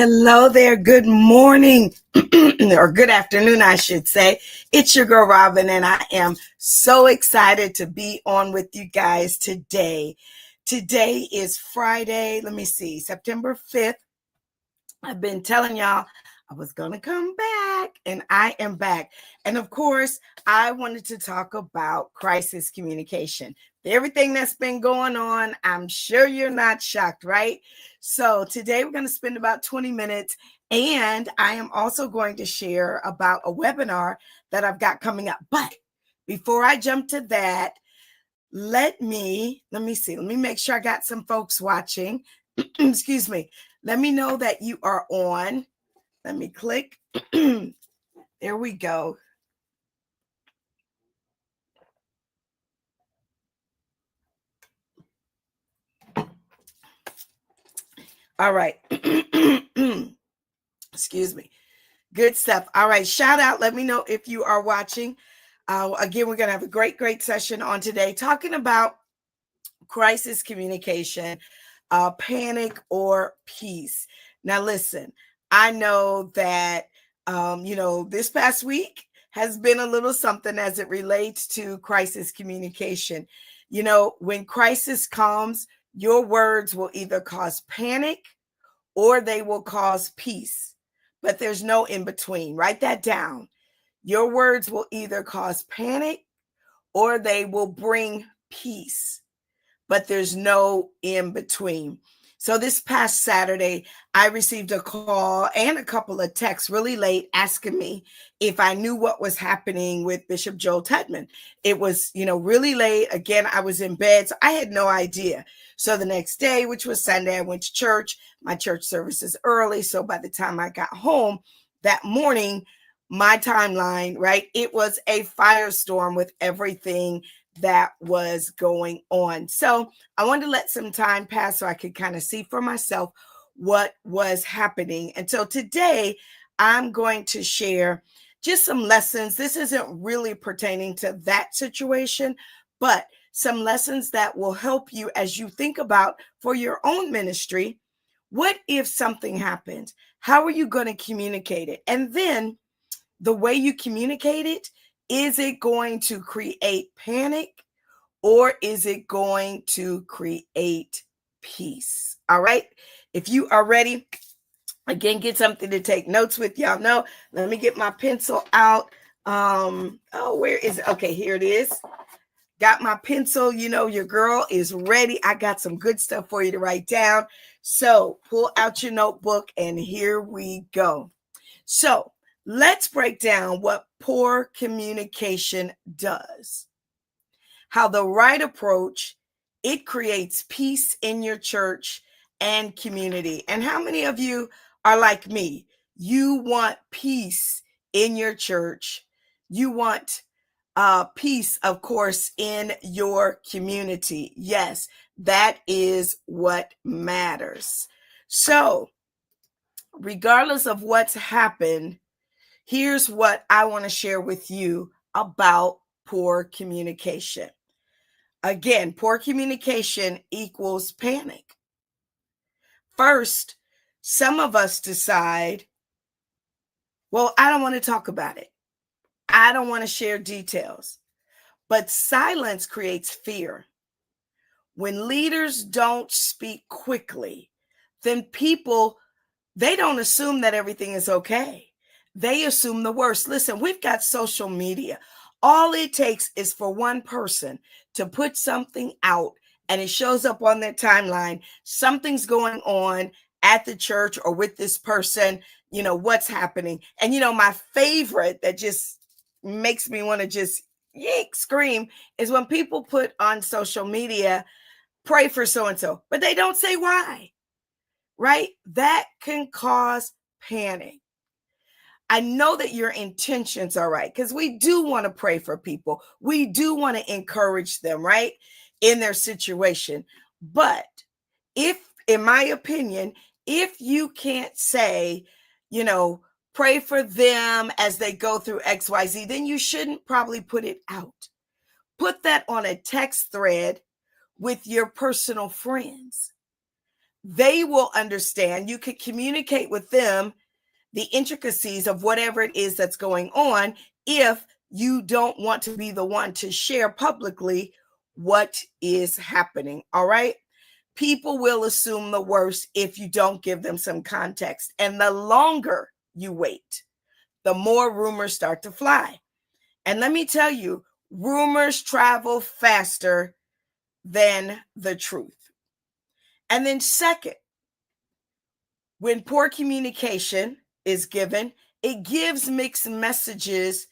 Hello there. Good morning or good afternoon, I should say. It's your girl, Robin, and I am so excited to be on with you guys today. Today is Friday. Let me see, September 5th. I've been telling y'all I was going to come back, and I am back. And of course, I wanted to talk about crisis communication. Everything that's been going on, I'm sure you're not shocked, right? So today we're going to spend about 20 minutes, and I am also going to share about a webinar that I've got coming up. But before I jump to that, let me make sure I got some folks watching. Excuse me. Let me know that you are on. Let me click. There we go. All right. Excuse me. Good stuff. All right. Shout out. Let me know if you are watching. Again, we're going to have a great session on today talking about crisis communication, panic or peace. Now, listen, I know that, this past week has been a little something as it relates to crisis communication. When crisis comes, your words will either cause panic or they will cause peace, but there's no in between. Write that down. Your words will either cause panic or they will bring peace, but there's no in between. So this past Saturday, I received a call and a couple of texts really late asking me if I knew what was happening with Bishop Joel Tutman. It was, really late. Again, I was in bed, so I had no idea. So the next day, which was Sunday, I went to church. My church service is early. So by the time I got home that morning, my timeline, right, it was a firestorm with everything that was going on. So I wanted to let some time pass so I could kind of see for myself what was happening. And so today I'm going to share just some lessons. This isn't really pertaining to that situation, but some lessons that will help you as you think about for your own ministry. What if something happens? How are you going to communicate it? And then the way you communicate it, is it going to create panic or is it going to create peace? All right. If you are ready, again, get something to take notes with. Y'all know. Let me get my pencil out. Where is it? Okay, here it is. Got my pencil. Your girl is ready. I got some good stuff for you to write down. So pull out your notebook and here we go. So let's break down what poor communication does. How the right approach, it creates peace in your church and community. And how many of you are like me? You want peace in your church. You want peace, of course, in your community. Yes, that is what matters. So, regardless of what's happened, here's what I want to share with you about poor communication. Again, poor communication equals panic. First, some of us decide, well, I don't want to talk about it. I don't want to share details. But silence creates fear. When leaders don't speak quickly, then people, they don't assume that everything is okay. They assume the worst. Listen, we've got social media. All it takes is for one person to put something out and it shows up on their timeline. Something's going on at the church or with this person, what's happening. And, my favorite that just makes me want to just scream is when people put on social media, pray for so-and-so, but they don't say why, right? That can cause panic. I know that your intentions are right because we do want to pray for people. We do want to encourage them, right, in their situation. But in my opinion, if you can't say, pray for them as they go through XYZ, then you shouldn't probably put it out. Put that on a text thread with your personal friends. they will understand. You could communicate with them the intricacies of whatever it is that's going on if you don't want to be the one to share publicly what is happening. All right. People will assume the worst if you don't give them some context. And the longer you wait, the more rumors start to fly. And let me tell you, rumors travel faster than the truth. And then, second, when poor communication is given, it gives mixed messages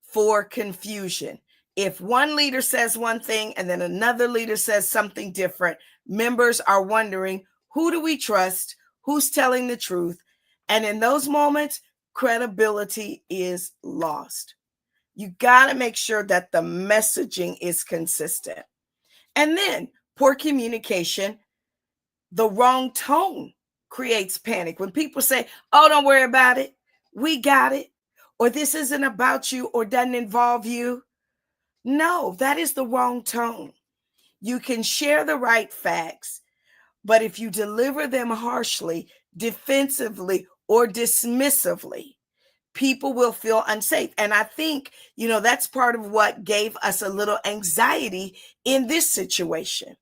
for confusion. If one leader says one thing and then another leader says something different, members are wondering, who do we trust? Who's telling the truth? And in those moments, credibility is lost. You got to make sure that the messaging is consistent. And then poor communication, the wrong tone creates panic. When people say, oh, don't worry about it, we got it, or this isn't about you or doesn't involve you. No, that is the wrong tone. You can share the right facts, but if you deliver them harshly, defensively, or dismissively, people will feel unsafe. And I think, that's part of what gave us a little anxiety in this situation.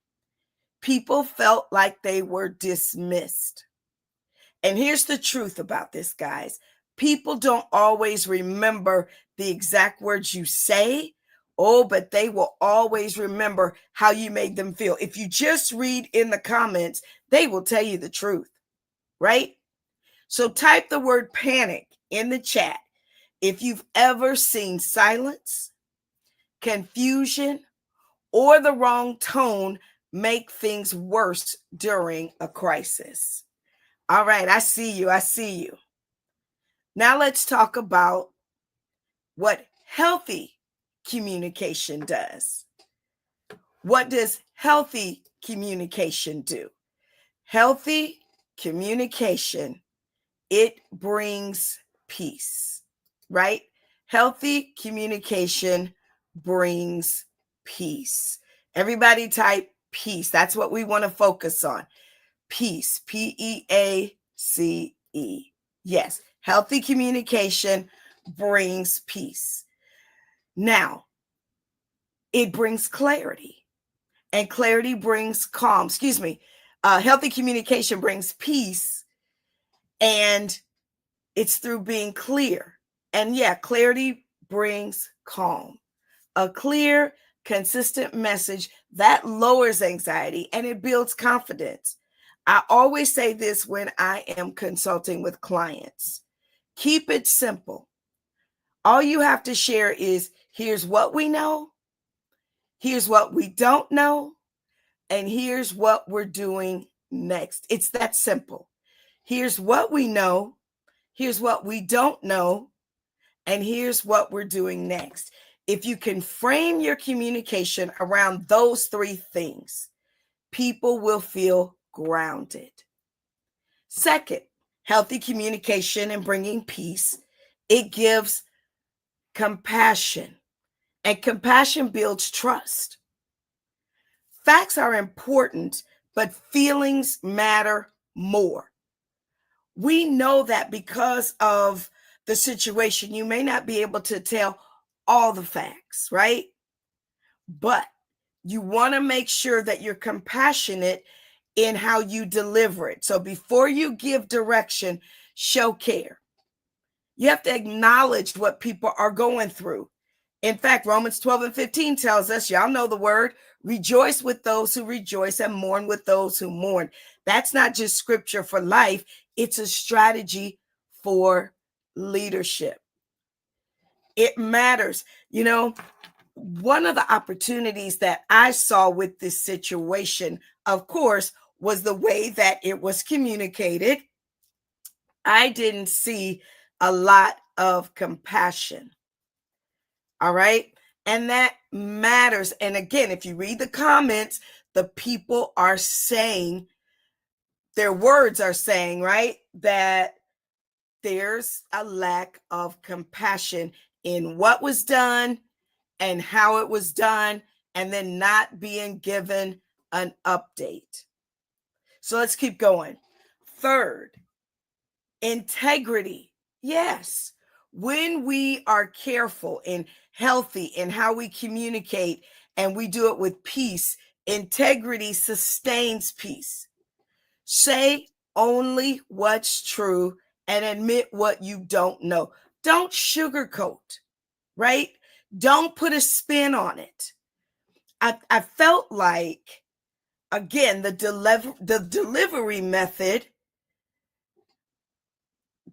People felt like they were dismissed. And here's the truth about this, guys. People don't always remember the exact words you say. Oh, but they will always remember how you made them feel. If you just read in the comments, they will tell you the truth, right? So type the word panic in the chat if you've ever seen silence, confusion, or the wrong tone make things worse during a crisis. All right, I see you. I see you. Now let's talk about what healthy communication does. What does healthy communication do? Healthy communication, it brings peace, right? Healthy communication brings peace. Everybody type peace. That's what we want to focus on. Peace, Peace. Yes, healthy communication brings peace. Now, it brings clarity, and clarity brings calm. Healthy communication brings peace, and it's through being clear. And yeah, clarity brings calm. A clear, consistent message that lowers anxiety and it builds confidence. I always say this when I am consulting with clients. Keep it simple. All you have to share is, here's what we know, here's what we don't know, and here's what we're doing next. It's that simple. Here's what we know, here's what we don't know, and here's what we're doing next. If you can frame your communication around those three things, people will feel grounded. Second, healthy communication and bringing peace, it gives compassion, and compassion builds trust. Facts are important, but feelings matter more. We know that because of the situation, you may not be able to tell all the facts, right? But you want to make sure that you're compassionate in how you deliver it. So before you give direction, show care. You have to acknowledge what people are going through. In fact, Romans 12:15 tells us, y'all know the word, rejoice with those who rejoice and mourn with those who mourn. That's not just scripture for life. It's a strategy for leadership. It matters. One of the opportunities that I saw with this situation, of course, was the way that it was communicated. I didn't see a lot of compassion. All right. And that matters. And again, if you read the comments, the people are saying, their words are saying, right, that there's a lack of compassion in what was done and how it was done, and then not being given an update. So let's keep going. Third, integrity. Yes. When we are careful and healthy in how we communicate and we do it with peace, integrity sustains peace. Say only what's true and admit what you don't know. Don't sugarcoat, right? Don't put a spin on it. I felt like, again, the delivery method,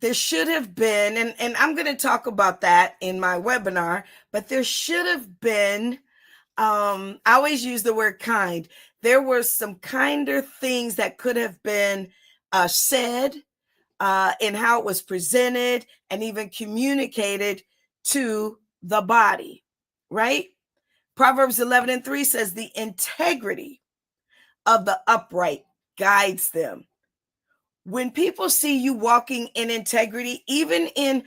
there should have been, and I'm going to talk about that in my webinar, but there should have been, I always use the word kind. There were some kinder things that could have been said in how it was presented and even communicated to the body, right? Proverbs 11:3 says the integrity of the upright guides them. When people see you walking in integrity, even in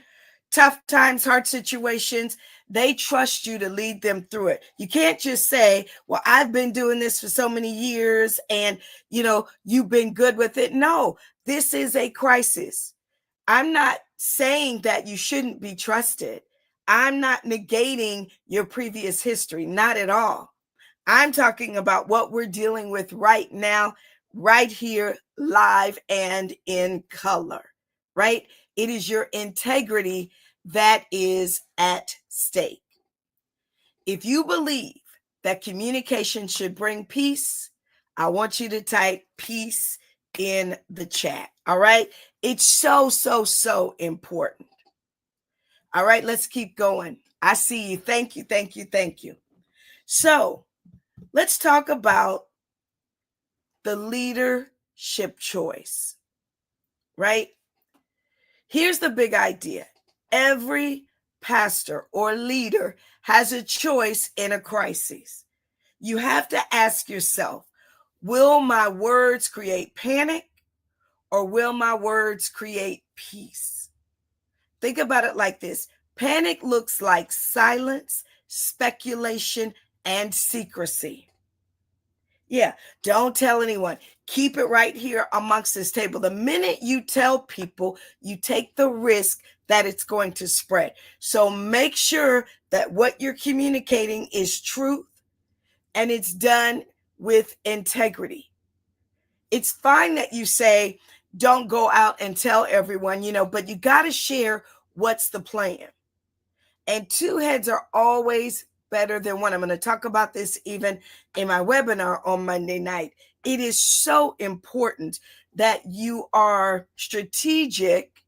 tough times, hard situations, they trust you to lead them through it. You can't just say, well, I've been doing this for so many years and, you've been good with it. No, this is a crisis. I'm not saying that you shouldn't be trusted. I'm not negating your previous history, not at all. I'm talking about what we're dealing with right now, right here, live and in color, right? It is your integrity that is at stake. If you believe that communication should bring peace, I want you to type peace in the chat, all right? It's so, so, so important. All right, let's keep going. I see you. Thank you, thank you, thank you. So let's talk about the leadership choice, right? Here's the big idea. Every pastor or leader has a choice in a crisis. You have to ask yourself, will my words create panic or will my words create peace? Think about it like this. Panic looks like silence, speculation, and secrecy. Yeah, don't tell anyone. Keep it right here amongst this table. The minute you tell people, you take the risk that it's going to spread. So make sure that what you're communicating is truth and it's done with integrity. It's fine that you say, don't go out and tell everyone, but you got to share what's the plan. And two heads are always better than one. I'm going to talk about this even in my webinar on Monday night. It is so important that you are strategic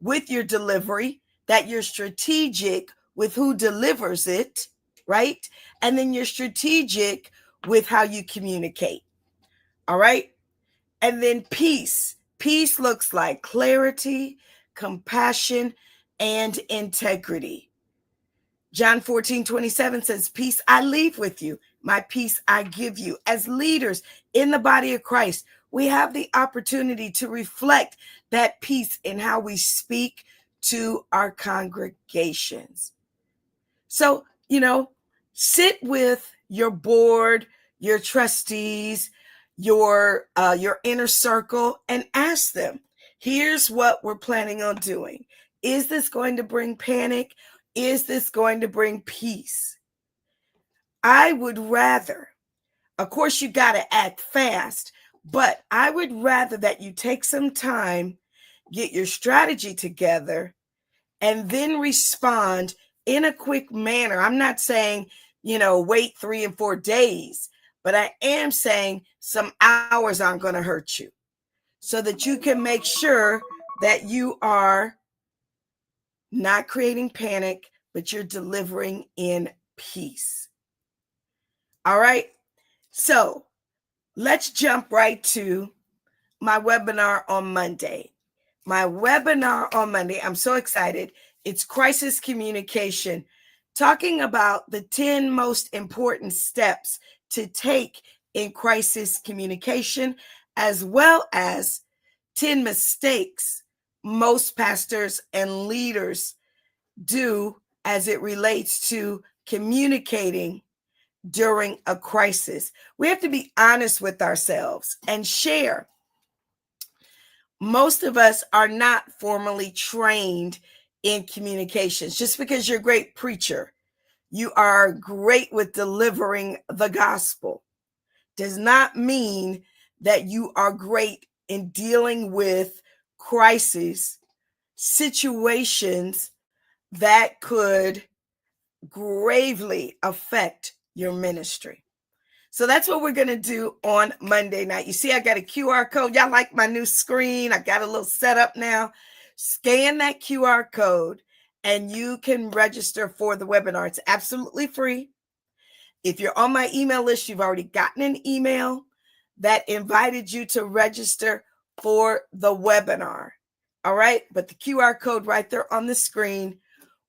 with your delivery, that you're strategic with who delivers it, right? And then you're strategic with how you communicate. All right? And then peace. Peace looks like clarity, compassion, and integrity. John 14:27 says, peace I leave with you, my peace I give you. As leaders in the body of Christ, we have the opportunity to reflect that peace in how we speak to our congregations. So, sit with your board, your trustees, your inner circle, and ask them, here's what we're planning on doing. Is this going to bring panic? Is this going to bring peace? I would rather, of course, you got to act fast, but I would rather that you take some time, get your strategy together, and then respond in a quick manner. I'm not saying, wait 3 and 4 days, but I am saying some hours aren't going to hurt you so that you can make sure that you are not creating panic, but you're delivering in peace. All right. So let's jump right to my webinar on Monday. My webinar on Monday, I'm so excited. It's crisis communication, talking about the 10 most important steps to take in crisis communication, as well as 10 mistakes most pastors and leaders do as it relates to communicating during a crisis. We have to be honest with ourselves and share. Most of us are not formally trained in communications. Just because you're a great preacher, you are great with delivering the gospel, does not mean that you are great in dealing with crises, situations that could gravely affect your ministry. So that's what we're going to do on Monday night. You see, I got a QR code. Y'all like my new screen? I got a little setup now. Scan that QR code and you can register for the webinar. It's absolutely free. If you're on my email list, you've already gotten an email that invited you to register for the webinar. All right. But the QR code right there on the screen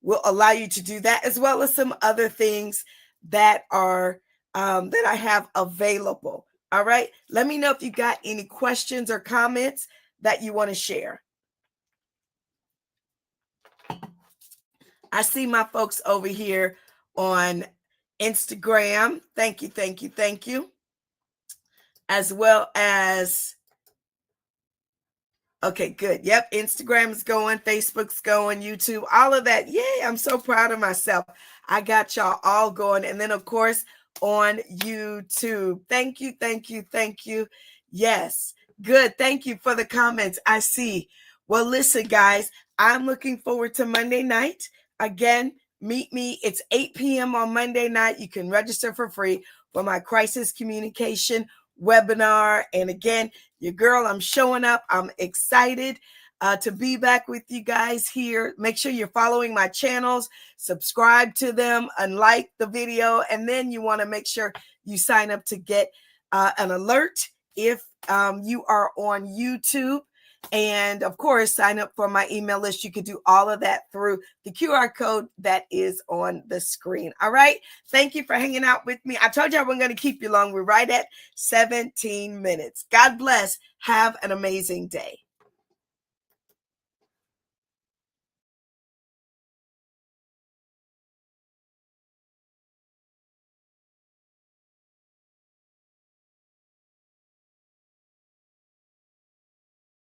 will allow you to do that, as well as some other things that are that I have available. All right. Let me know if you got any questions or comments that you want to share. I see my folks over here on Instagram. Thank you, thank you, thank you. As well as, okay, good. Yep, Instagram is going, Facebook's going, YouTube, all of that. Yay, I'm so proud of myself. I got y'all all going. And then, of course, on YouTube. Thank you, thank you, thank you. Yes, good. Thank you for the comments. I see. Well, listen, guys, I'm looking forward to Monday night. Again, meet me. It's 8 p.m. on Monday night. You can register for free for my crisis communication webinar. And again, your girl, I'm showing up. I'm excited to be back with you guys here. Make sure you're following my channels, subscribe to them, and like the video. And then you want to make sure you sign up to get an alert if you are on YouTube. And of course, sign up for my email list. You can do all of that through the QR code that is on the screen. All right. Thank you for hanging out with me. I told you I wasn't going to keep you long. We're right at 17 minutes. God bless. Have an amazing day.